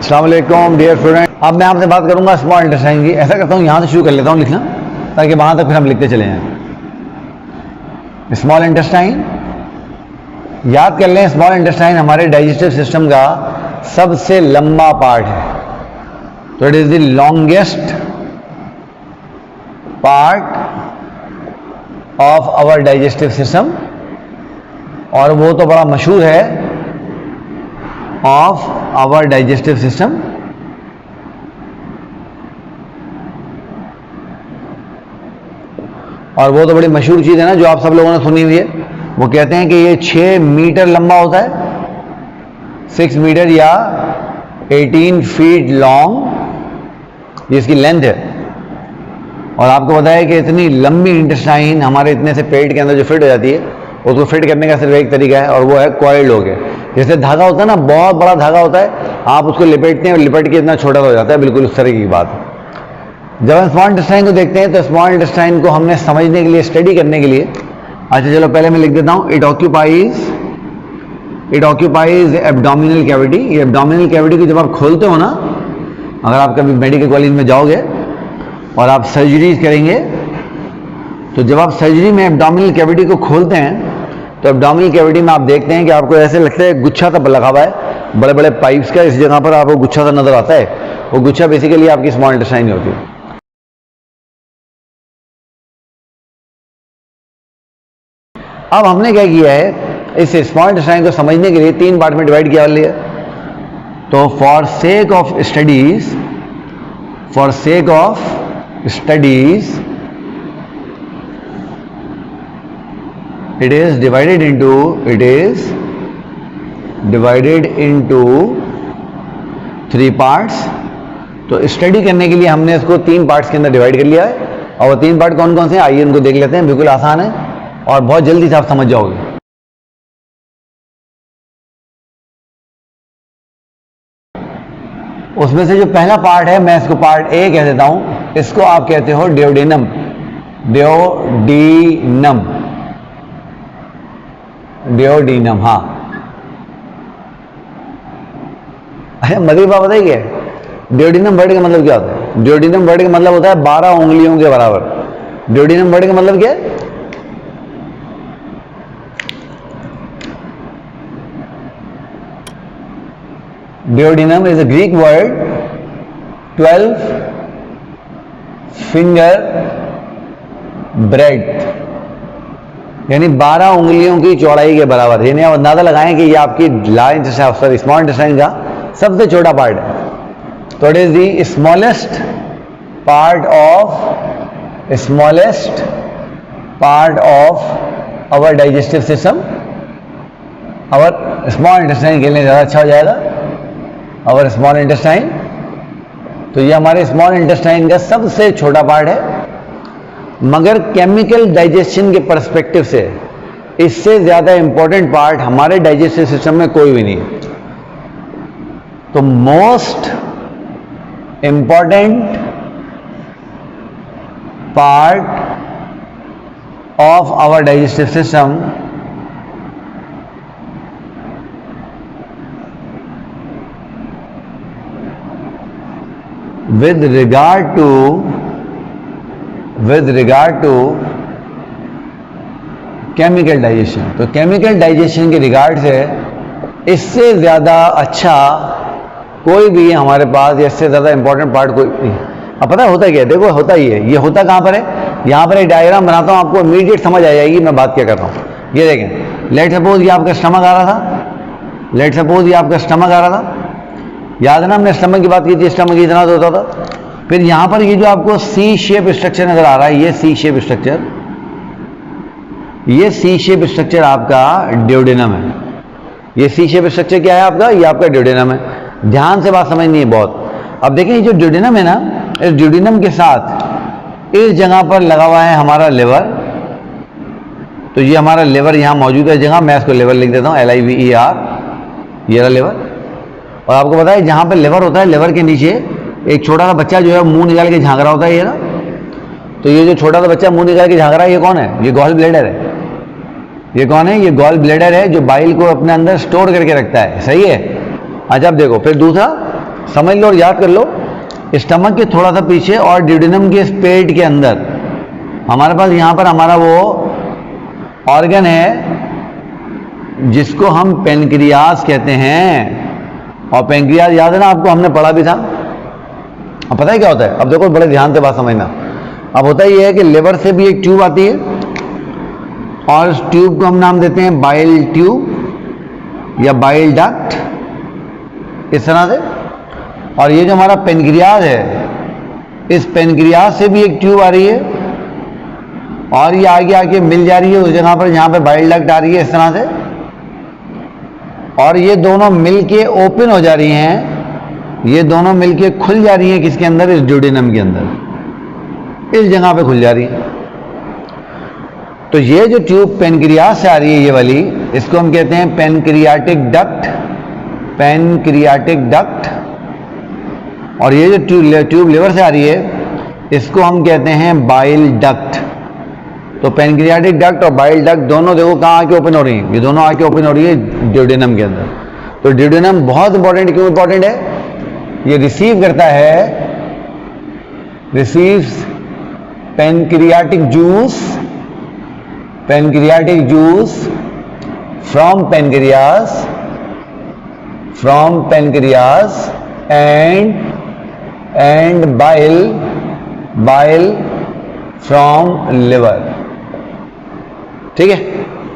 अस्सलाम वालेकुम dear student. अब मैं आपसे बात करूंगा स्मॉल इंटेस्टाइन की। ऐसा करता हूँ यहाँ से शुरू कर लेता हूँ लिखना, ताकि वहाँ तक फिर हम लिखते चले जाएं। स्मॉल इंटेस्टाइन याद कर लें, स्मॉल इंटेस्टाइन हमारे डाइजेस्टिव सिस्टम का सबसे लंबा पार्ट है। तो it is the longest part of our digestive system, और वो तो बड़ा मशहूर है ऑफ आवर डाइजेस्टिव सिस्टम। और वो तो बड़ी मशहूर चीज़ है ना, जो आप सब लोगों ने सुनी हुई है। वो कहते हैं कि ये 6 मीटर लंबा होता है, 6 मीटर या 18 फीट लॉन्ग ये इसकी लेंथ है। और आपको पता है कि इतनी लंबी इंटेस्टाइन हमारे इतने से पेट के अंदर जो फिट हो जाती है, उसको फिट करने का सिर्फ एक तरीका है, और वो है कॉइल्ड हो गया। जैसे धागा होता है ना, बहुत बड़ा धागा होता है, आप उसको लिपेटते हैं और लिपट के इतना छोटा हो जाता है, बिल्कुल उस तरह की बात है। जब हम स्मॉल इंटेस्टाइन को देखते हैं तो स्मॉल इंटेस्टाइन को हमने समझने के लिए, स्टडी करने के लिए, अच्छा चलो पहले मैं लिख देता हूँ, इट ऑक्यूपाइज एब्डोमिनल कैविटी। ये एब्डोमिनल कैविटी को जब आप खोलते हो ना, अगर आप कभी मेडिकल कॉलेज में जाओगे और आप सर्जरीज करेंगे, तो जब आप सर्जरी में एब्डोमिनल कैविटी को खोलते हैं तो एब्डोमिनल कैविटी में आप देखते हैं कि आपको ऐसे लगता है गुच्छा सा लगा हुआ है, बड़े बड़े पाइप्स का। इस जगह पर आपको गुच्छा सा नजर आता है, वो गुच्छा बेसिकली आपकी स्मॉल इंटेस्टाइन होती है। अब हमने क्या किया है, इस स्मॉल इंटेस्टाइन को समझने के लिए 3 पार्ट में डिवाइड किया लिया। तो for sake of studies it is divided into 3 parts। तो स्टडी करने के लिए हमने इसको 3 पार्ट्स के अंदर डिवाइड कर लिया है। और वो 3 पार्ट कौन कौन से हैं, आइए उनको देख लेते हैं। बिल्कुल आसान है और बहुत जल्दी से आप समझ जाओगे। उसमें से जो पहला पार्ट है, मैं इसको पार्ट ए कह देता हूं, इसको आप कहते हो डियोडेनम। डियोडेनम, हाँ। अरे मदीबा बताइए क्या है डियोडेनम वर्ड का मतलब? क्या होता है डियोडेनम वर्ड का मतलब? होता है 12 उंगलियों के बराबर। डियोडेनम वर्ड का मतलब क्या है? Duodenum is a Greek word, 12 finger breadth, यानी 12 उंगलियों की चौड़ाई के बराबर। यानी आप अंदाजा लगाएं कि ये आपकी स्मॉल इंटेस्टाइन का सबसे छोटा पार्ट है। तो it is the smallest part of our digestive system. Our small intestine के लिए ज़्यादा अच्छा हो जाएगा, आवर स्मॉल इंटेस्टाइन। तो ये हमारे स्मॉल इंटेस्टाइन का सबसे छोटा पार्ट है, मगर केमिकल डाइजेशन के पर्सपेक्टिव से इससे ज़्यादा इंपॉर्टेंट पार्ट हमारे डाइजेस्टिव सिस्टम में कोई भी नहीं है। तो most important part of our digestive system with regard to chemical digestion. तो केमिकल डाइजेशन के रिगार्ड से इससे ज़्यादा अच्छा कोई भी हमारे पास, या इससे ज़्यादा इंपॉर्टेंट पार्ट कोई नहीं। अब पता होता क्या है, देखो होता ही है। ये होता कहाँ पर है, यहाँ पर एक डायग्राम बनाता हूँ, आपको इमीडिएट समझ आ जाएगी मैं बात क्या कर रहा हूँ। ये देखें, लेट सपोज ये आपका स्टमक आ रहा था, याद है ना, हमने स्टमक की बात की थी, स्टमक इतना तो होता था। फिर यहां पर ये जो आपको सी शेप स्ट्रक्चर नजर आ रहा है, ये सी शेप स्ट्रक्चर आपका डियोडेनम है। ये सी शेप स्ट्रक्चर क्या है आपका? ये आपका डियोडेनम है। ध्यान से बात समझनी है बहुत। अब देखें, ये जो डियोडेनम है ना, इस डियोडेनम के साथ इस जगह पर लगा हुआ है हमारा लिवर। तो ये हमारा लिवर यहाँ मौजूद है जगह, मैं इसको लिवर लिख देता हूँ, LIVER, ये रहा लिवर। और आपको पता है जहाँ पे लिवर होता है, लिवर के नीचे एक छोटा सा बच्चा जो है मुंह निकाल के झांक रहा होता है, ये ना। तो ये जो छोटा सा बच्चा मुंह निकाल के झांक रहा है, ये कौन है? ये गॉल ब्लैडर है। ये कौन है? ये गॉल ब्लैडर है, जो बाइल को अपने अंदर स्टोर करके रखता है। सही है। अच्छा अब देखो, फिर दूसरा, समझ लो और याद कर लो, स्टमक के थोड़ा सा पीछे और ड्यूडेनम के पेट के अंदर हमारे पास यहां पर हमारा वो ऑर्गन है जिसको हम पेनक्रियास कहते हैं। और पेनक्रियास याद है ना आपको, हमने पढ़ा भी था। अब पता है क्या होता है, अब देखो बड़े ध्यान से बात समझना। अब होता ये है कि लिवर से भी एक ट्यूब आती है और उस ट्यूब को हम नाम देते हैं बाइल ट्यूब या बाइल डक्ट, इस तरह से। और ये जो हमारा पेनक्रियास है, इस पेनक्रियास से भी एक ट्यूब आ रही है और ये आगे आके मिल जा रही है उस जगह पर जहां पे बाइल डक्ट आ रही है, इस तरह से। और ये दोनों मिलके ओपन हो जा रही हैं, ये दोनों मिलके खुल जा रही हैं किसके अंदर, इस ड्यूडेनम के अंदर, इस जगह पे खुल जा रही है। तो ये जो ट्यूब पेनक्रियास से आ रही है ये वाली, इसको हम कहते हैं पेनक्रियाटिक डक्ट, पेनक्रियाटिक डक्ट। और ये जो ट्यूब लिवर से आ रही है इसको हम कहते हैं बाइल डक्ट। तो पेनक्रियाटिक डक्ट और बाइल डक्ट दोनों देखो कहाँ आके ओपन हो रही हैं, ये दोनों आके ओपन हो रही है ड्यूडेनम के अंदर। तो ड्यूडेनम बहुत इंपॉर्टेंट, क्यों इंपॉर्टेंट है, ये रिसीव करता है, receives pancreatic juice, pancreatic juice from pancreas, from pancreas and bile from liver. ठीक है,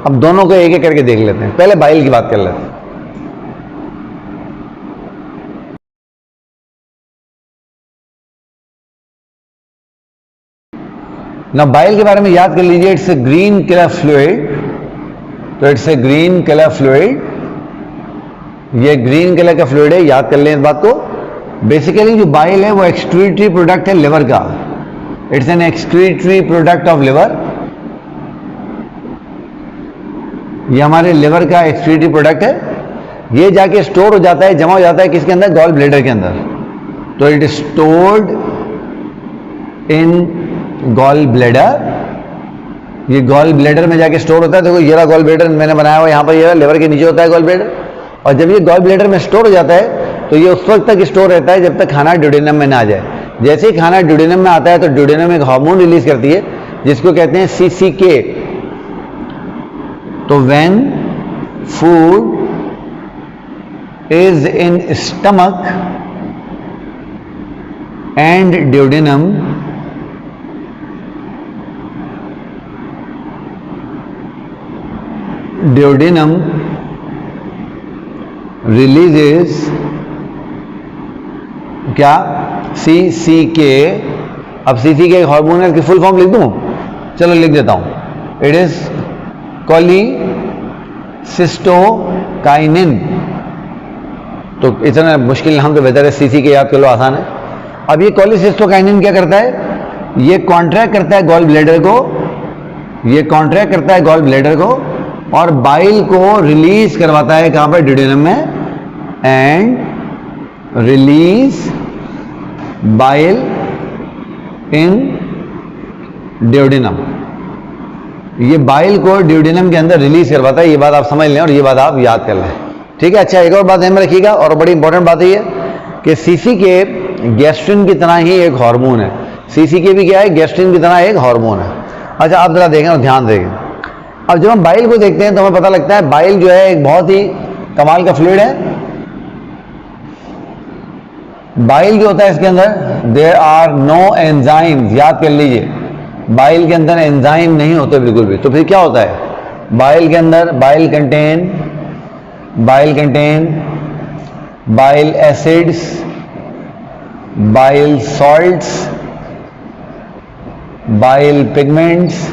अब दोनों को एक एक करके देख लेते हैं। पहले बाइल की बात कर लेते हैं। ना बाइल के बारे में याद कर लीजिए, it's a green colour fluid. तो it's a green colour fluid, ये ग्रीन कलर का फ्लूइड है, याद कर लें इस बात को। बेसिकली जो बाइल है वो एक्सक्रीटरी प्रोडक्ट है लिवर का, it's an excretory product of liver. ये हमारे लिवर का एक्सक्रीटरी प्रोडक्ट है, ये जाके स्टोर हो जाता है, जमा हो जाता है किसके अंदर, गॉल ब्लैडर के अंदर। तो it is stored in gall bladder, ये गॉल ब्लैडर में जाके स्टोर होता है। देखो ये रहा गॉल ब्लैडर मैंने बनाया हुआ, यहां पर ये लिवर के नीचे होता है गॉल ब्लैडर। और जब ये गॉल ब्लैडर में स्टोर हो जाता है तो ये उस वक्त तक स्टोर रहता है जब तक खाना ड्यूडेनम में ना आ जाए। जैसे ही खाना ड्यूडेनम में आता है तो ड्यूडेनम एक हार्मोन रिलीज करती है जिसको कहते हैं CCK। तो when food is in stomach and duodenum, duodenum releases क्या, CCK। अब CCK एक हार्मोन है, की फुल फॉर्म लिख दूं, चलो लिख देता हूं, इट इज कोलिसिस्टोकाइनिन। तो इतना मुश्किल नाम तो बेहतर है CCK याद कर लो, आसान है। अब ये कोलिसिस्टोकाइनिन क्या करता है, ये कॉन्ट्रैक्ट करता है गॉल ब्लैडर को, ये कॉन्ट्रैक्ट करता है गॉल ब्लैडर को और बाइल को रिलीज करवाता है कहां पर, ड्यूडेनम में, and release bile in duodenum. ये बाइल को ड्यूडेनम के अंदर रिलीज करवाता है, ये बात आप समझ लें और ये बात आप याद कर लें। ठीक है, अच्छा एक और बात ध्यान में रखिएगा और बड़ी इंपॉर्टेंट बात है कि CCK गैस्ट्रिन की तरह ही एक हार्मोन है। CCK भी क्या है, गैस्ट्रिन की तरह एक हार्मोन है। अच्छा आप जरा देखें और ध्यान देखें। अब जब हम बाइल को देखते हैं तो हमें पता लगता है बाइल जो है एक बहुत ही कमाल का फ्लूइड है। बाइल जो होता है इसके अंदर देयर आर नो एंजाइम्स, याद कर लीजिए बाइल के अंदर एंजाइम नहीं होते बिल्कुल भी। तो फिर क्या होता है, बाइल के अंदर bile contain bile acids, bile salts, bile pigments,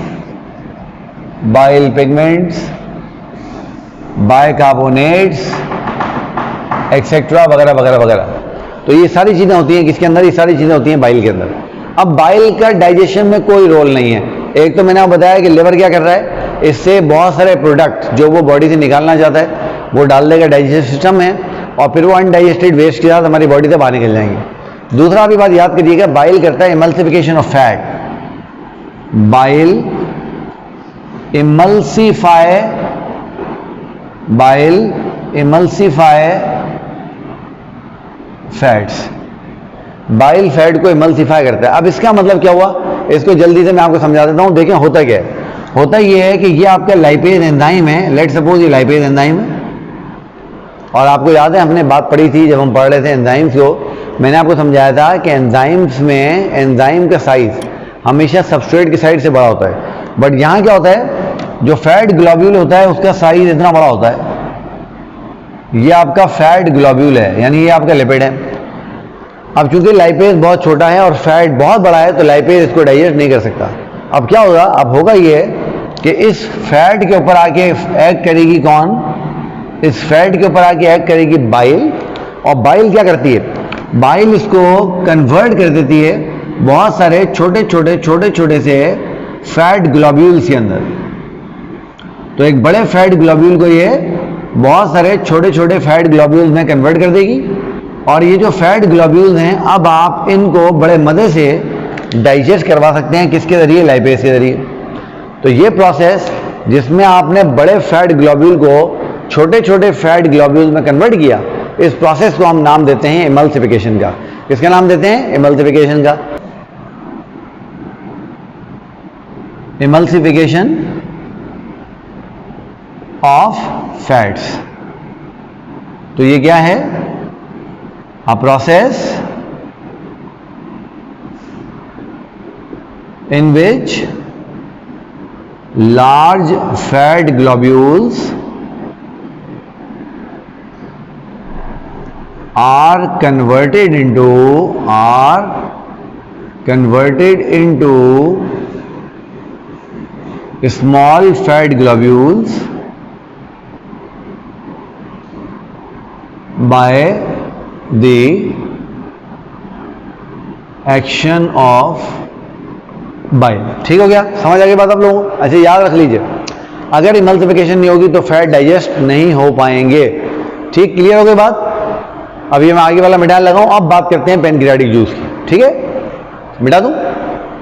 bicarbonates etcetera वगैरह वगैरह वगैरह। तो ये सारी चीजें होती हैं किसके अंदर, ये सारी चीजें होती हैं बाइल के अंदर। अब बाइल का डाइजेशन में कोई रोल नहीं है। एक तो मैंने आपको बताया कि लिवर क्या कर रहा है, इससे बहुत सारे प्रोडक्ट जो वो बॉडी से निकालना चाहता है वो डाल देगा डाइजेस्टिव सिस्टम में और फिर वो अनडाइजेस्टेड वेस्ट के साथ हमारी बॉडी से बाहर निकल जाएंगे। दूसरा अभी बात याद करिएगा, बाइल करता है emulsification of fat. Bile emulsify fats. Bile fat को इमल्सिफाई करता है। अब इसका मतलब क्या हुआ, इसको जल्दी से मैं आपको समझा देता हूं। देखें होता क्या है, होता ये है कि ये आपका लाइपेज एंजाइम है। लेट सपोज ये लाइपेज एंजाइम है, और आपको याद है हमने बात पढ़ी थी जब हम पढ़ रहे थे एंजाइम्स को, मैंने आपको समझाया था कि एंजाइम्स में एंजाइम का साइज हमेशा सबस्ट्रेट की साइड से बड़ा होता है। बट यहाँ क्या होता है, जो फैट ग्लोब्यूल होता है उसका साइज इतना बड़ा होता है। ये आपका फैट ग्लोब्यूल है, यानी ये आपका लिपिड है। अब चूंकि लाइपेज बहुत छोटा है और फैट बहुत बड़ा है, तो लाइपेज इसको डाइजेस्ट नहीं कर सकता। अब क्या होगा, अब होगा ये कि इस फैट के ऊपर आके एक्ट करेगी कौन, इस फैट के ऊपर आके एक्ट करेगी बाइल। और बाइल क्या करती है, बाइल इसको कन्वर्ट कर देती है बहुत सारे छोटे छोटे से फैट ग्लोब्यूल्स के अंदर। तो एक बड़े फैट ग्लोब्यूल को ये बहुत सारे छोटे छोटे फैट ग्लोब्यूल्स में कन्वर्ट कर देगी। और ये जो फैट ग्लोब्यूल्स हैं, अब आप इनको बड़े मजे से डाइजेस्ट करवा सकते हैं। किसके जरिए, लाइपेज के जरिए। तो ये प्रोसेस जिसमें आपने बड़े फैट ग्लोब्यूल को छोटे छोटे फैट ग्लोब्यूल्स में कन्वर्ट किया, इस प्रोसेस को हम नाम देते हैं इमल्सिफिकेशन का। किसका नाम देते हैं, इमल्सिफिकेशन का। Emulsification of fats. तो ये क्या है, a process in which large fat globules are converted into small fat globules by the action of bile. ठीक हो गया, समझ आ गई बात आप लोगों को। अच्छा याद रख लीजिए, अगर इमल्सिफिकेशन नहीं होगी तो फैट डाइजेस्ट नहीं हो पाएंगे। ठीक, क्लियर हो गई बात। अभी मैं आगे वाला मिटाने लगाऊं। अब बात करते हैं पैनक्रियाटिक जूस की। ठीक है, मिटा दूं,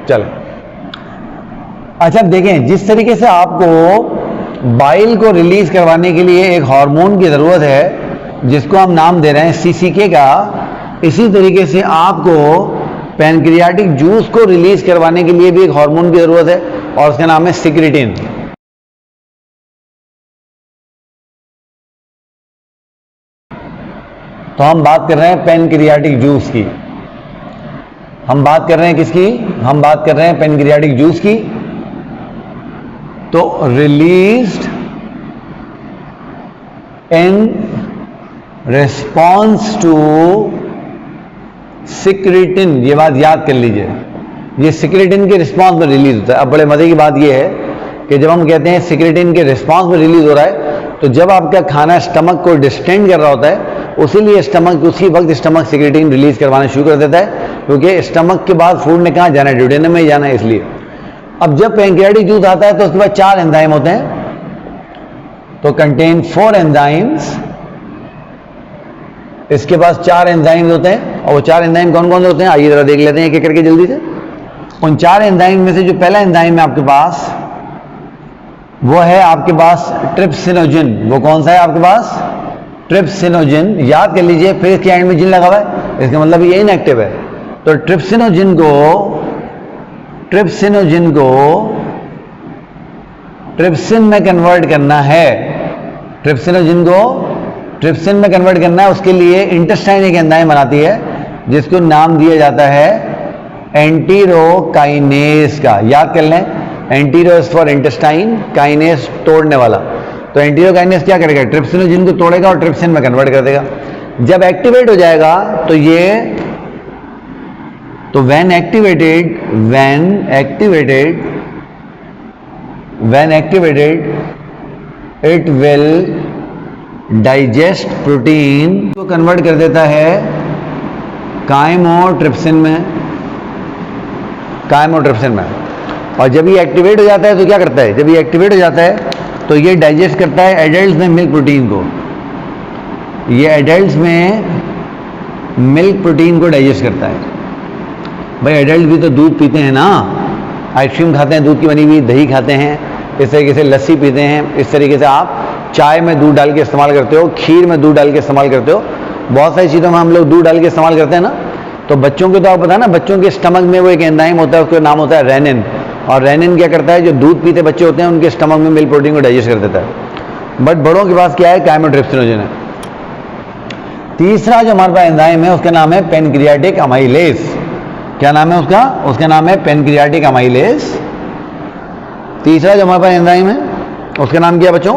चलो। अच्छा अब देखें, जिस तरीके से आपको बाइल को रिलीज करवाने के लिए एक हार्मोन की जरूरत है जिसको हम नाम दे रहे हैं सीसीके का, इसी तरीके से आपको पैनक्रियाटिक जूस को रिलीज करवाने के लिए भी एक हार्मोन की जरूरत है, और उसका नाम है सिक्रेटिन। तो हम बात कर रहे हैं पैनक्रियाटिक जूस की। हम बात कर रहे हैं किसकी, हम बात कर रहे हैं पैनक्रियाटिक जूस की। तो released in response to secretin, ये बात याद कर लीजिए, ये सिक्रेटिन के रिस्पॉन्स में रिलीज होता है। अब बड़े मजे की बात ये है कि जब हम कहते हैं सिक्रेटिन के रिस्पॉन्स में रिलीज हो रहा है, तो जब आपका खाना स्टमक को डिस्टेंड कर रहा होता है, उसीलिए स्टमक उसी वक्त स्टमक सिक्रेटिन रिलीज करवाना शुरू कर देता है, क्योंकि स्टमक के बाद फूड ने कहाँ जाना है, ड्यूडेनम में जाना है, इसलिए। अब जब पैनक्रियाटिक जूस आता है तो उसके बाद 4 एंजाइम होते हैं, तो कंटेन 4 एंजाइम्स। इसके पास 4 एंजाइम्स होते हैं, और वो 4 एंजाइम कौन कौन से होते हैं, आइए जरा देख लेते हैं एक एक करके जल्दी से। उन 4 एंजाइम में से जो पहला एंजाइम है आपके पास, वो है आपके पास ट्रिप्सिनोजिन। वो कौन सा है आपके पास, ट्रिप्सिनोजिन। याद कर लीजिए, फिर इसके एंड में जिन लगा हुआ है, इसका मतलब ये इनएक्टिव है। तो ट्रिप्सिनोजिन को ट्रिप्सिन में कन्वर्ट करना है। ट्रिप्सिनोजिन को ट्रिप्सिन में कन्वर्ट करना है, उसके लिए इंटेस्टाइन एक एंजाइम बनाती है जिसको नाम दिया जाता है एंटीरोकाइनेस का। याद कर लें, एंटीरो फॉर इंटेस्टाइन, काइनेस तोड़ने वाला। तो एंटीरोकाइनेस क्या करेगा, ट्रिप्सिनोजिन को तोड़ेगा और ट्रिप्सिन में कन्वर्ट कर देगा। जब एक्टिवेट हो जाएगा तो ये, तो when activated it will digest protein को कन्वर्ट कर देता है काइमोट्रिप्सिन में। और जब ये एक्टिवेट हो जाता है तो क्या करता है, जब ये एक्टिवेट हो जाता है तो ये डाइजेस्ट करता है एडल्ट में मिल्क प्रोटीन को। ये एडल्ट में मिल्क प्रोटीन को डाइजेस्ट करता है। भाई एडल्ट भी तो दूध पीते हैं ना, आइसक्रीम खाते हैं दूध की बनी हुई, दही खाते हैं, इस तरीके से लस्सी पीते हैं, इस तरीके से आप चाय में दूध डाल के इस्तेमाल करते हो, खीर में दूध डाल के इस्तेमाल करते हो। बहुत सारी चीज़ों में हम लोग दूध डाल के इस्तेमाल करते हैं ना, तो बच्चों को तो आप पता है ना, बच्चों के स्टमक में वो एक एंजाइम होता है, उसका नाम होता है रेनिन, और रेनिन क्या करता है, जो दूध पीते बच्चे होते हैं उनके स्टमक में मिल्क प्रोटीन को डाइजेस्ट कर देता है। बट बड़ों के पास क्या है, काइमोट्रिप्सिनोजन है। तीसरा जो हमारे पास एंजाइम है उसका नाम है पेनक्रियाटिक अमाइलेज। क्या नाम है उसका? उसका नाम है पेनक्रियाटिक अमाइलेज। तीसरा जो हमारे पास एंजाइम है उसका नाम क्या बच्चों?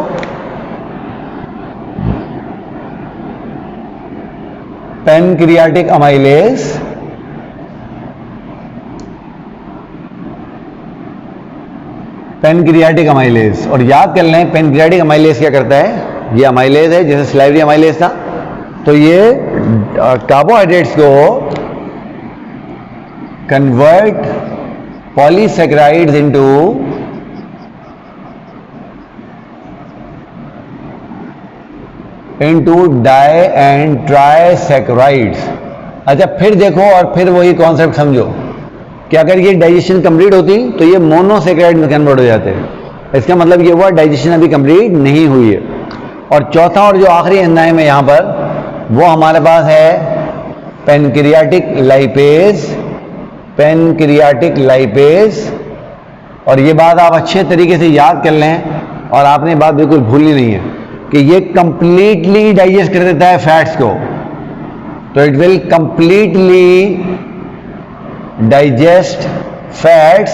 Pancreatic amylase. पेनक्रियाटिक अमाइलेज, और याद कर लें पेनक्रियाटिक अमाइलेज क्या करता है, ये अमाइलेज है जैसे सिलाइवरी अमाइलेज था, तो ये कार्बोहाइड्रेट्स को convert polysaccharides into di and trisaccharides. अच्छा फिर देखो, और फिर वही कॉन्सेप्ट समझो कि अगर ये डाइजेशन कंप्लीट होती तो ये मोनोसैकेराइड में कन्वर्ट हो जाते हैं। इसका मतलब ये हुआ डाइजेशन अभी कंप्लीट नहीं हुई है। और चौथा और जो आखिरी एंजाइम है यहाँ पर वो हमारे पास है पेनक्रियाटिक लाइपेज। पेनक्रियाटिक लाइपेज, और ये बात आप अच्छे तरीके से याद कर लें और आपने बात बिल्कुल भूलनी नहीं है कि ये कंप्लीटली डाइजेस्ट कर देता है फैट्स को, तो it will completely digest fats,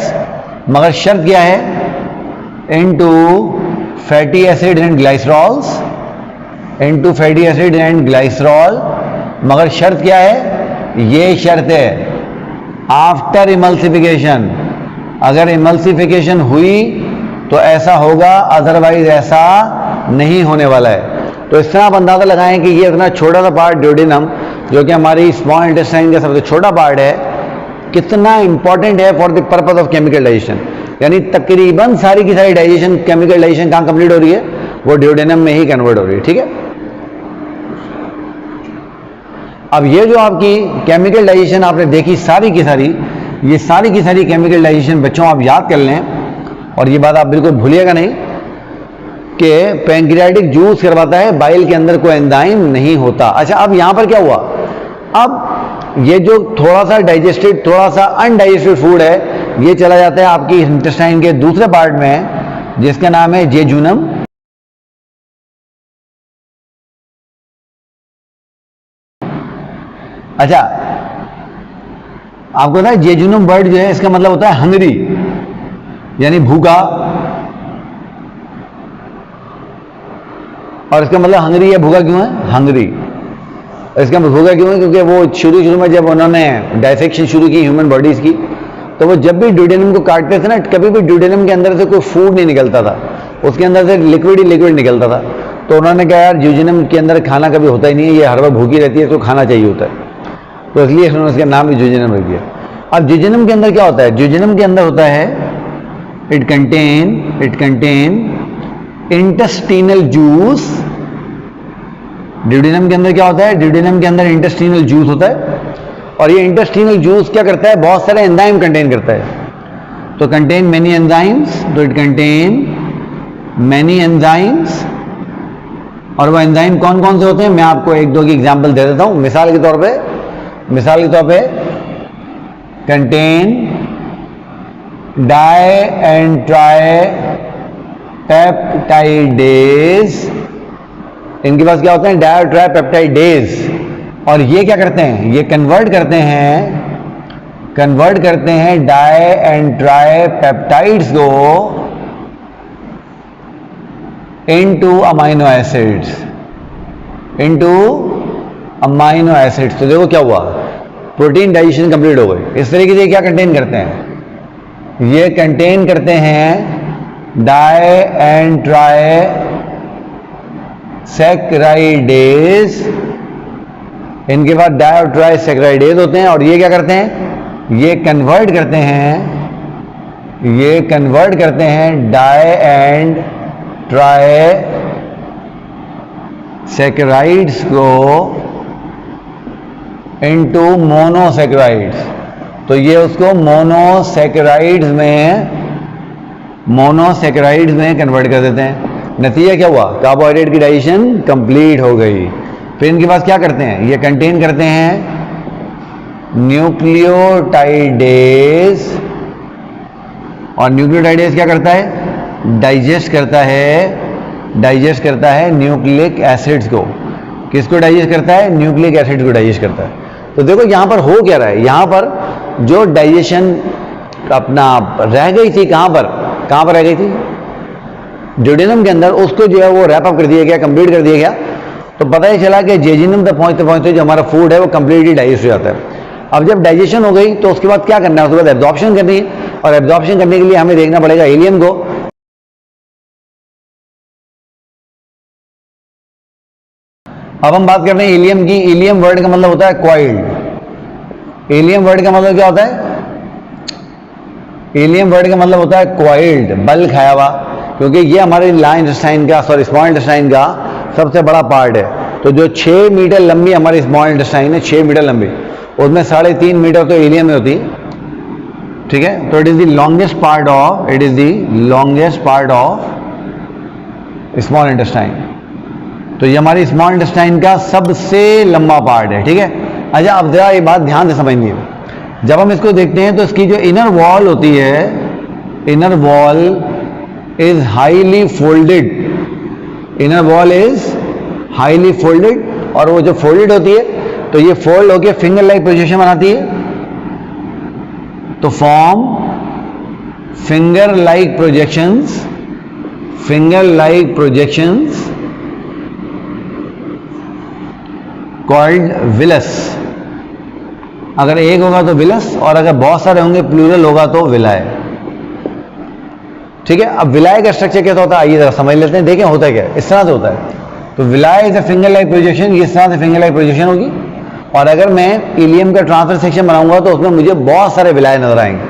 मगर शर्त क्या है, into fatty acid and glycerols, into fatty acid and glycerol, मगर शर्त क्या है, ये शर्त है आफ्टर इमल्सिफिकेशन। अगर इमल्सिफिकेशन हुई तो ऐसा होगा, अदरवाइज ऐसा नहीं होने वाला है। तो इस तरह आप अंदाजा लगाएं कि ये इतना छोटा सा पार्ट ड्यूडेनम, जो कि हमारी स्मॉल इंटेस्टाइन का सबसे छोटा पार्ट है, कितना इंपॉर्टेंट है for the purpose of chemical digestion. यानी तकरीबन सारी की सारी डाइजेशन, केमिकल डाइजेशन कहाँ कंप्लीट हो रही है, वो ड्यूडेनम में ही कन्वर्ट हो रही है। ठीक है, अब ये जो आपकी केमिकल डाइजेशन आपने देखी सारी की सारी, ये सारी की सारी केमिकल डाइजेशन बच्चों आप याद कर लें, और ये बात आप बिल्कुल भूलिएगा नहीं कि पैंक्रियाटिक जूस करवाता है, बाइल के अंदर कोई एंजाइम नहीं होता। अच्छा अब यहां पर क्या हुआ, अब ये जो थोड़ा सा डाइजेस्टेड, थोड़ा सा अनडाइजेस्टेड फूड है, ये चला जाता है आपकी इंटेस्टाइन के दूसरे पार्ट में जिसका नाम है जेजुनम। अच्छा आपको पता है जेजुनम वर्ड जो है इसका मतलब होता है हंगरी, यानी भूखा, और इसका मतलब हंगरी या भूखा क्यों है, हंगरी। इसका भूखा क्यों है, क्योंकि वो शुरू में जब उन्होंने डाइसेक्शन शुरू की ह्यूमन बॉडीज की, तो वो जब भी ड्यूडेनम को काटते थे ना, कभी भी ड्यूडेनम के अंदर से कोई फूड नहीं निकलता था, उसके अंदर से लिक्विड ही लिक्विड निकलता था। तो उन्होंने कहा यार जेजुनम के अंदर खाना कभी होता ही नहीं है, ये हर बार भूखी रहती है, तो खाना चाहिए होता है, तो इसलिए उन्होंने उसका नाम भी जेजुनम रख दिया। अब जेजुनम के अंदर क्या होता है, जेजुनम के अंदर होता है it contain intestinal juice. Duodenum के अंदर क्या होता है, ड्यूडेनम के अंदर इंटेस्टिनल जूस होता है, और ये इंटेस्टिनल जूस क्या करता है, बहुत सारे एंजाइम कंटेन करता है। तो कंटेन मेनी एंजाइम्स, तो इट कंटेन मेनी एंजाइम्स, और वो एंजाइम कौन कौन से होते हैं मैं आपको एक दो की एग्जांपल दे देता हूं। मिसाल के तौर पे contain di and tri peptidase, इनके पास क्या होते हैं, डाई और ट्राई पेप्टाइडेज, और ये क्या करते हैं, ये कन्वर्ट करते हैं डाई एंड ट्राई पेप्टाइड्स को इनटू अमाइनो एसिड्स। तो देखो क्या हुआ, प्रोटीन डाइजेशन कंप्लीट हो गई। इस तरीके से क्या कंटेन करते हैं, ये कंटेन करते हैं डाई एंड ट्राई सैकराइडेज, इनके बाद डाई और ट्राई सैकराइडेज होते हैं, और ये क्या करते हैं, ये कन्वर्ट करते हैं डाई एंड ट्राई सैकराइड्स को इनटू मोनोसैकराइड्स। तो ये उसको मोनोसैकराइड्स में कन्वर्ट कर देते हैं। नतीजा क्या हुआ, कार्बोहाइड्रेट की डाइजेशन कंप्लीट हो गई। फिर इनके पास क्या करते हैं, ये कंटेन करते हैं न्यूक्लियोटाइडेज, और न्यूक्लियोटाइडेज क्या करता है, डाइजेस्ट करता है न्यूक्लिक एसिड्स को। किसको डाइजेस्ट करता है, न्यूक्लिक एसिड को डाइजेस्ट करता है। तो देखो यहां पर हो क्या रहा है, यहां पर जो डाइजेशन अपना रह गई थी, कहां पर रह गई थी, ड्यूडेनम के अंदर, उसको जो है वो रैप अप कर दिया गया, कंप्लीट कर दिया गया। तो पता ही चला कि जेजिनम तक पहुंचते पहुंचते जो हमारा फूड है वो कंप्लीटली डाइजेस्ट हो जाता है। अब जब डाइजेशन हो गई तो उसके बाद क्या करना है, उसके बाद एब्जॉर्प्शन करनी है, और एब्जॉर्प्शन करने के लिए हमें देखना पड़ेगा हीलियम को। अब हम बात कर रहे हैं हीलियम की। हीलियम वर्ड का मतलब होता है कॉइल्ड। हीलियम वर्ड का मतलब क्या होता है, हीलियम वर्ड का मतलब होता है कॉइल्ड, बल खाया हुआ, क्योंकि ये हमारे स्मॉल इंटेस्टाइन का सबसे बड़ा पार्ट है। तो जो 6 मीटर लंबी हमारी स्मॉल इंटेस्टाइन है, 6 मीटर लंबी, उसमें 3.5 मीटर तो हीलियम में होती है, ठीक है। तो it is the longest part of small intestine. तो ये हमारी स्मॉल इंटेस्टाइन का सबसे लंबा पार्ट है, ठीक है। अच्छा, अब जरा ये बात ध्यान से समझिए, जब हम इसको देखते हैं तो इसकी जो इनर वॉल होती है, inner wall is highly folded, और वो जो फोल्डेड होती है तो ये फोल्ड होकर फिंगर लाइक प्रोजेक्शन बनाती है। तो form finger like projections called villous. अगर एक होगा तो विलस, और अगर बहुत सारे होंगे प्लूरल होगा तो विलाय, ठीक है। अब विलाय का स्ट्रक्चर कैसा होता है, आइए जरा समझ लेते हैं, देखें होता है क्या, इस तरह से होता है। तो villi is a finger like projection, इस तरह से फिंगर लाइक प्रोजेक्शन होगी। और अगर मैं हीलियम का ट्रांसफर सेक्शन बनाऊंगा तो उसमें मुझे बहुत सारे विलाय नजर आएंगे।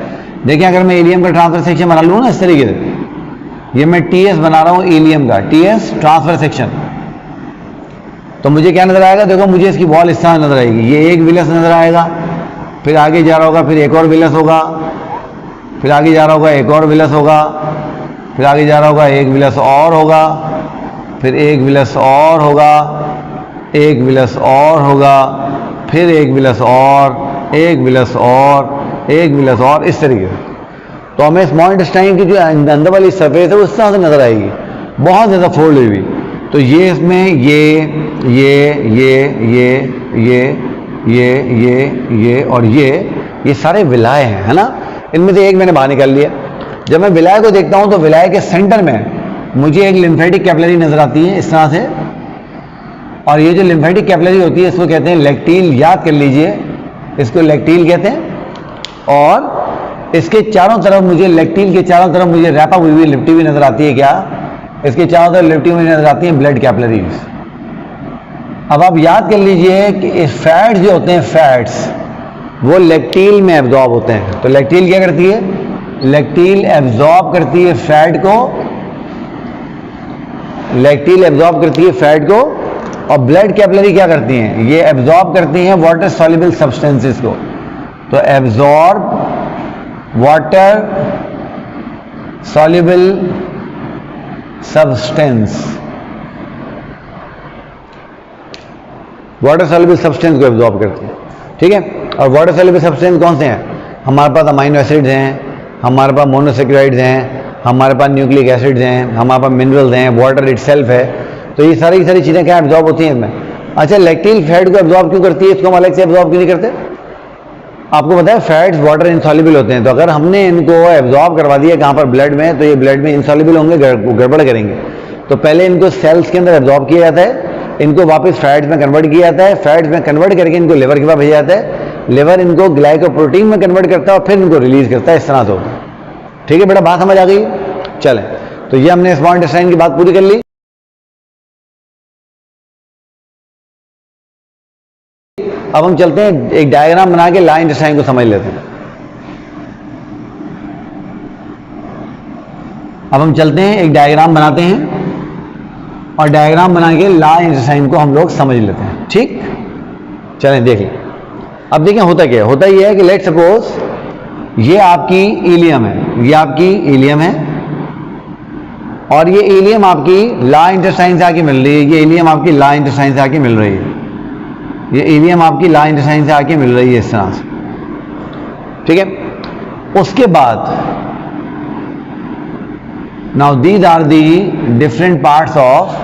देखिए, अगर मैं हीलियम का ट्रांसफर सेक्शन बना लूँ ना इस तरीके से, ये मैं टीएस बना रहा हूँ हीलियम का, टीएस ट्रांसफर सेक्शन, तो मुझे क्या नजर आएगा, देखो मुझे इसकी वॉल इस तरह नजर आएगी, ये एक विलस नजर आएगा, फिर आगे जा रहा होगा, फिर एक और विलस होगा, फिर आगे जा रहा होगा, एक और विलस होगा, फिर आगे जा रहा होगा, एक विलस और होगा, फिर एक विलस और होगा, एक विलस और होगा, फिर एक विलस और, एक विलस और, एक विलस और, इस तरीके से। तो हमें स्मॉल इंटेस्टाइन की जो अंदर वाली सरफेस है वो इस तरह से नजर आएगी, बहुत ज़्यादा फोल्ड हुई। तो ये इसमें ये और ये सारे विलाय हैं, है ना। इनमें से एक मैंने बाहर निकाल लिया। जब मैं विलाय को देखता हूं तो विलाय के सेंटर में मुझे एक लिम्फेटिक कैपिलरी नजर आती है इस तरह से, और ये जो लिम्फेटिक कैपिलरी होती है इसको कहते हैं लैक्टील, याद कर लीजिए, इसको लैक्टील कहते हैं। और इसके चारों तरफ मुझे, लैक्टील के चारों तरफ मुझे रैपअप हुई हुई लिपटी हुई नजर आती है, क्या, इसके चारों तरफ लिपटी हुई नजर आती हैं ब्लड कैपिलरीज। अब आप याद कर लीजिए कि फैट्स जो होते हैं, फैट्स वो लैक्टील में एब्जॉर्ब होते हैं। तो लैक्टील क्या करती है, लैक्टील एब्जॉर्ब करती है फैट को, लैक्टील एब्जॉर्ब करती है फैट को, और ब्लड कैपिलरी क्या करती हैं, ये एब्जॉर्ब करती हैं वाटर सॉल्युबल सब्सटेंसेस को। तो absorb water soluble substance, water soluble substance को एब्जॉर्ब करती है, ठीक है। और वाटर सॉल्युबल सब्सटेंस कौन से हैं, हमारे पास अमाइनो एसिड्स हैं, हमारे पास मोनोसेक्राइड्स हैं, हमारे पास न्यूक्लिक एसिड्स हैं, हमारे पास मिनरल्स हैं, वाटर इटसेल्फ है। तो ये सारी की सारी चीज़ें क्या एब्जॉर्ब होती हैं इनमें। अच्छा, लैक्टील फैट को एब्जॉर्ब क्यों करती है, इसको हम अलग से एब्जॉर्ब क्यों नहीं करते। आपको पता है फैट्स वाटर इनसॉल्युबल होते हैं, तो अगर हमने इनको एब्जॉर्ब करवा दिया कहाँ पर, ब्लड में, तो ये ब्लड में इनसॉल्युबल होंगे, गड़बड़ करेंगे। तो पहले इनको सेल्स के अंदर एब्जॉर्ब किया जाता है, इनको वापस फैट्स में कन्वर्ट किया जाता है, फैट्स में कन्वर्ट करके इनको लिवर के पास भेजा जाता है, लिवर इनको ग्लाइकोप्रोटीन में कन्वर्ट करता है और फिर इनको रिलीज करता है, इस तरह से होता है। ठीक है बेटा, बात समझ आ गई। चलें, तो ये हमने स्मॉल इंटेस्टाइन की बात पूरी कर ली। अब हम चलते हैं एक डायग्राम बना के लार्ज इंटेस्टाइन को समझ लेते हैं। अब हम चलते हैं एक डायग्राम बनाते हैं और डायग्राम बना के लार्ज इंटेस्टाइन को हम लोग समझ लेते हैं, ठीक। चलें देख लें। अब देखें होता क्या है, होता ये है कि लेट सपोज ये आपकी इलियम है, ये आपकी इलियम है और ये इलियम आपकी लार्ज इंटेस्टाइन से आके मिल रही है, ये इलियम आपकी लार्ज इंटेस्टाइन से आके मिल रही है। ये इलियम आपकी लार्ज इंटेस्टाइन से आके मिल रही है इस तरह से, ठीक है। उसके बाद now these are the different parts of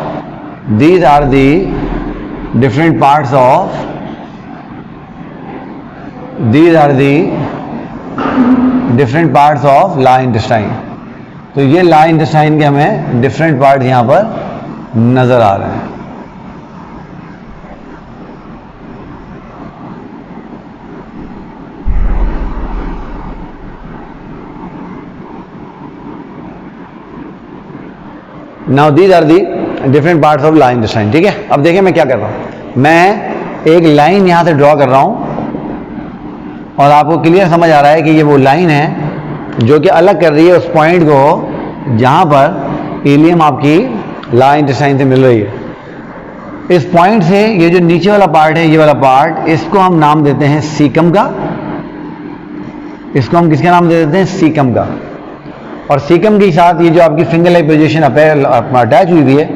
large intestine. तो ये लार्ज इंटेस्टाइन के हमें डिफरेंट पार्ट यहां पर नजर आ रहे हैं। Now these are the different parts of large intestine, ठीक है। अब देखिए मैं क्या कर रहा हूं, मैं एक लाइन यहां से ड्रॉ कर रहा हूं और आपको क्लियर समझ आ रहा है कि ये वो लाइन है जो कि अलग कर रही है उस पॉइंट को जहां पर इलियम आपकी लार्ज इंटेस्टाइन से मिल रही है। इस पॉइंट से ये जो नीचे वाला पार्ट है, ये वाला पार्ट, इसको हम नाम देते हैं सीकम का। इसको हम किसका नाम दे देते हैं? सीकम का। और सीकम के साथ ये जो आपकी फिंगर लाइक पोजीशन अटैच हुई हुई है,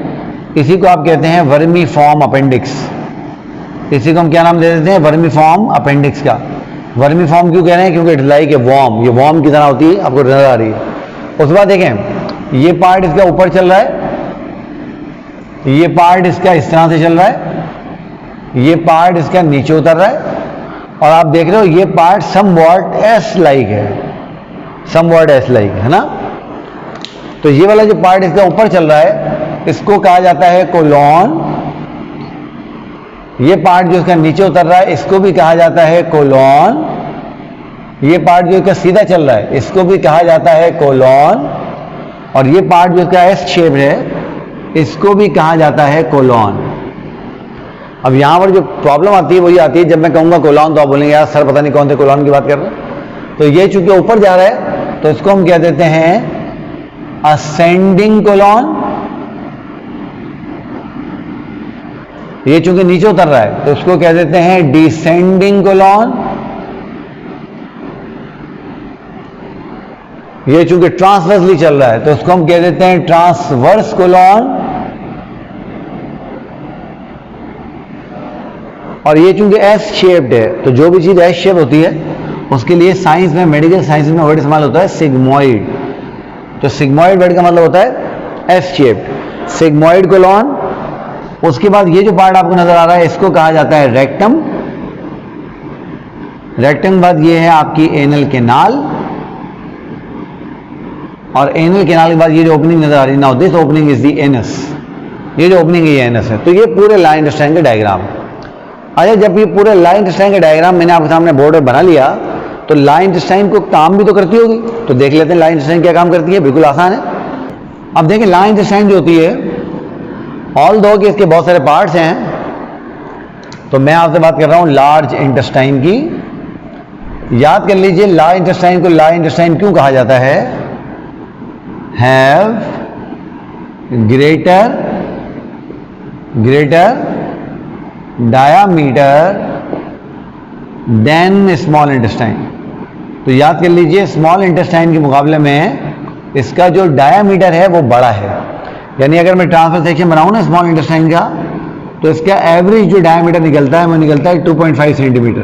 इसी को आप कहते हैं वर्मीफॉर्म अपेंडिक्स। इसी को हम क्या नाम दे देते हैं? वर्मीफॉर्म अपेंडिक्स का। वर्मीफॉर्म क्यों कह रहे हैं? क्योंकि इट लाइक ए वॉर्म, ये वॉर्म की तरह होती है, आपको नजर आ रही है। उसके बाद देखें, ये पार्ट इसका ऊपर चल रहा है, ये पार्ट इसका इस तरह से चल रहा है, ये पार्ट इसका नीचे उतर रहा है, और आप देख रहे हो ये पार्ट समवॉट एस लाइक है, समवॉट एस लाइक है ना। तो ये वाला जो पार्ट इसका ऊपर चल रहा है, इसको कहा जाता है कोलॉन। ये पार्ट जो इसका नीचे उतर रहा है, इसको भी कहा जाता है कोलॉन। ये पार्ट जो इसका सीधा चल रहा है, इसको भी कहा जाता है कोलॉन। और ये पार्ट जो इसका एस शेप है, इसको भी कहा जाता है कोलॉन। अब यहां पर जो प्रॉब्लम आती है वही आती है, जब मैं कहूंगा कोलॉन तो आप बोलेंगे यार सर पता नहीं कौन से कोलॉन की बात कर रहे हैं। तो ये चूंकि ऊपर जा रहा है तो इसको हम कह देते हैं असेंडिंग कोलॉन। ये चूंकि नीचे उतर रहा है तो उसको कह देते हैं डिसेंडिंग कोलॉन। ये चूंकि ट्रांसवर्सली चल रहा है तो उसको हम कह देते हैं ट्रांसवर्स कोलॉन। और ये चूंकि एस शेप्ड है, तो जो भी चीज एस शेप होती है उसके लिए साइंस में, मेडिकल साइंस में वर्ड इस्तेमाल होता है सिग्मोइड। तो सिग्मोइड वर्ड का मतलब होता है एस शेप्ड, सिग्मोइड कोलॉन। उसके बाद ये जो पार्ट आपको नजर आ रहा है, इसको कहा जाता है रेक्टम। रेक्टम के बाद ये है आपकी एनल केनाल, और एनल केनाल के बाद ये जो ओपनिंग नजर आ रही है, now this opening is the anus. ये जो ओपनिंग है ये एनस है। तो ये पूरे लार्ज इंटेस्टाइन का डायग्राम है। अच्छा, जब ये पूरे लार्ज इंटेस्टाइन का डायग्राम मैंने आपके सामने बोर्ड पर बना लिया, तो लार्ज इंटेस्टाइन को काम भी तो करती होगी। तो देख लेते हैं लार्ज इंटेस्टाइन क्या काम करती है। बिल्कुल आसान है। अब देखिए लार्ज इंटेस्टाइन जो होती है, ऑल दो कि इसके बहुत सारे पार्ट्स हैं, तो मैं आपसे बात कर रहा हूं लार्ज इंटेस्टाइन की। याद कर लीजिए लार्ज इंटेस्टाइन को लार्ज इंटेस्टाइन क्यों कहा जाता है? Have greater diameter than small intestine. तो याद कर लीजिए स्मॉल इंटेस्टाइन के मुकाबले में इसका जो डायामीटर है वो बड़ा है। यानी अगर मैं ट्रांसफर सेक्शन बनाऊं ना स्मॉल इंटेस्टाइन का, तो इसका एवरेज जो डायामीटर निकलता है वो निकलता है 2.5 सेंटीमीटर।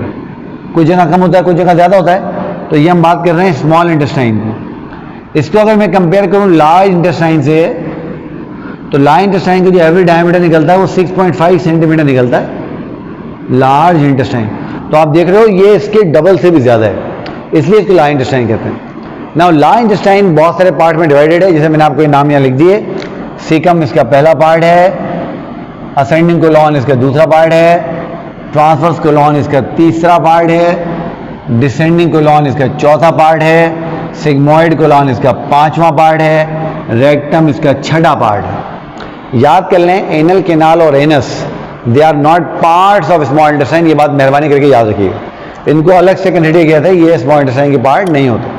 कुछ जगह कम होता है, कुछ जगह ज़्यादा होता है। तो ये हम बात कर रहे हैं स्मॉल इंटेस्टाइन की। इसको अगर मैं कंपेयर करूं लार्ज इंटेस्टाइन से, तो लार्ज इंटेस्टाइन का जो एवरेज डायामीटर निकलता है वो 6.5 सेंटीमीटर निकलता है लार्ज इंटेस्टाइन। तो आप देख रहे हो ये इसके डबल से भी ज़्यादा है, इसलिए इसको लार्ज इंटेस्टाइन कहते हैं। नाउ लार्ज इंटेस्टाइन बहुत सारे पार्ट में डिवाइडेड है, जैसे मैंने आपको नाम यहाँ लिख दिए। सीकम इसका पहला पार्ट है, असेंडिंग कोलॉन इसका दूसरा पार्ट है, ट्रांसवर्स कोलॉन इसका तीसरा पार्ट है, डिसेंडिंग कोलॉन इसका चौथा पार्ट है, सिग्मोइड कोलॉन इसका पांचवा पार्ट है, रेक्टम इसका छठा पार्ट है। याद कर लें एनल केनाल और anus they are not parts of small intestine. ये बात मेहरबानी करके याद रखिए, इनको अलग से कंसिडर किया था, ये स्मॉल इंटेस्टाइन के पार्ट नहीं होते।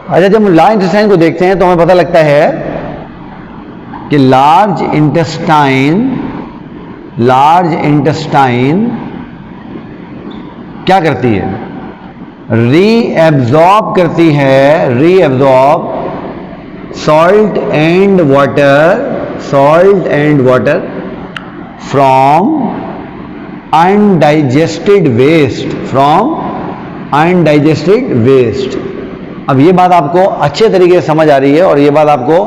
अच्छा, जब हम लार्ज इंटेस्टाइन को देखते हैं तो हमें पता लगता है कि लार्ज इंटेस्टाइन क्या करती है? रीएब्जॉर्ब करती है, reabsorb salt and water undigested waste, from undigested waste. अब ये बात आपको अच्छे तरीके से समझ आ रही है और ये बात आपको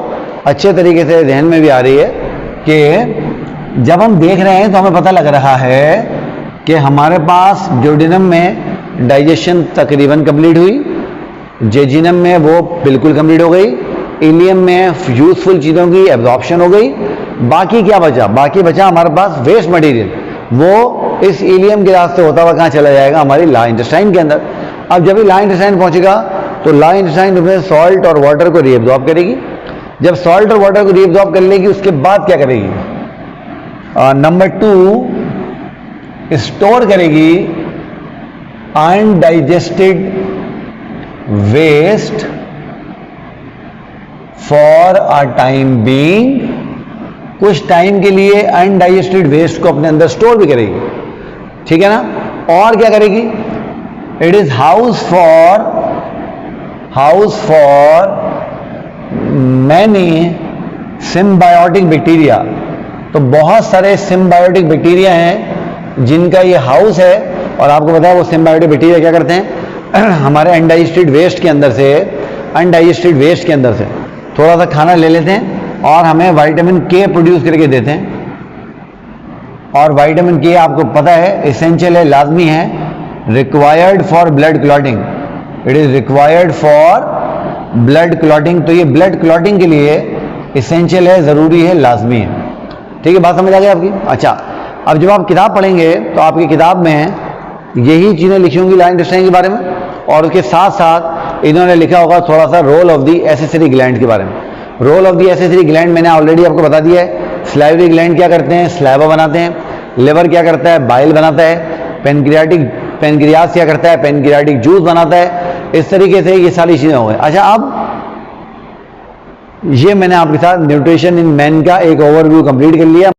अच्छे तरीके से ध्यान में भी आ रही है कि जब हम देख रहे हैं तो हमें पता लग रहा है कि हमारे पास ड्यूडेनम में डाइजेशन तकरीबन कंप्लीट हुई, जेजिनम में वो बिल्कुल कंप्लीट हो गई, इलियम में यूजफुल चीज़ों की एब्जॉर्प्शन हो गई। बाकी क्या बचा? बाकी बचा हमारे पास वेस्ट मटेरियल, वो इस इलियम के रास्ते होता हुआ कहाँ चला जाएगा? हमारी लार्ज इंटेस्टाइन के अंदर। अब जब ये लार्ज इंटेस्टाइन पहुंचेगा तो लार्ज इंटेस्टाइन उसमें सॉल्ट और वाटर को रीएब्जॉर्ब करेगी। जब सॉल्ट और वाटर को रीएब्जॉर्ब कर लेगी उसके बाद क्या करेगी? नंबर 2, स्टोर करेगी undigested waste for a time being. कुछ टाइम के लिए अनडाइजेस्टेड वेस्ट को अपने अंदर स्टोर भी करेगी, ठीक है ना। और क्या करेगी? It is house for many symbiotic bacteria. तो बहुत सारे सिम्बायोटिक बैक्टीरिया हैं जिनका ये हाउस है। और आपको पता है वो सिम्बायोटिक बैक्टीरिया क्या करते हैं? हमारे अनडाइजेस्टेड वेस्ट के अंदर से थोड़ा सा खाना ले लेते हैं और हमें विटामिन के प्रोड्यूस करके देते हैं। और विटामिन के आपको पता है एसेंशियल है, लाजमी है, required for blood clotting. It is required for blood clotting. तो ये ब्लड क्लॉटिंग के लिए एसेंशियल है, ज़रूरी है, लाजमी है। ठीक है, बात समझ आ गई आपकी? अच्छा, अब जब आप किताब पढ़ेंगे तो आपकी किताब में यही चीज़ें लिखी होंगी लार्ज इंटेस्टाइन के बारे में, और उसके साथ साथ इन्होंने लिखा होगा थोड़ा सा role of the accessory gland के बारे में। Role of the accessory gland मैंने ऑलरेडी आपको बता दिया है। सलाइवरी ग्लैंड क्या करते हैं? स्लाइवा बनाते हैं। लिवर क्या करता है? बाइल बनाता है। पेनक्रियास क्या करता है? पेनक्रियाटिक जूस बनाता है। इस तरीके से ये सारी चीज़ें हो गई। अच्छा, अब ये मैंने आपके साथ न्यूट्रिशन इन मैन का एक ओवरव्यू कंप्लीट कर लिया।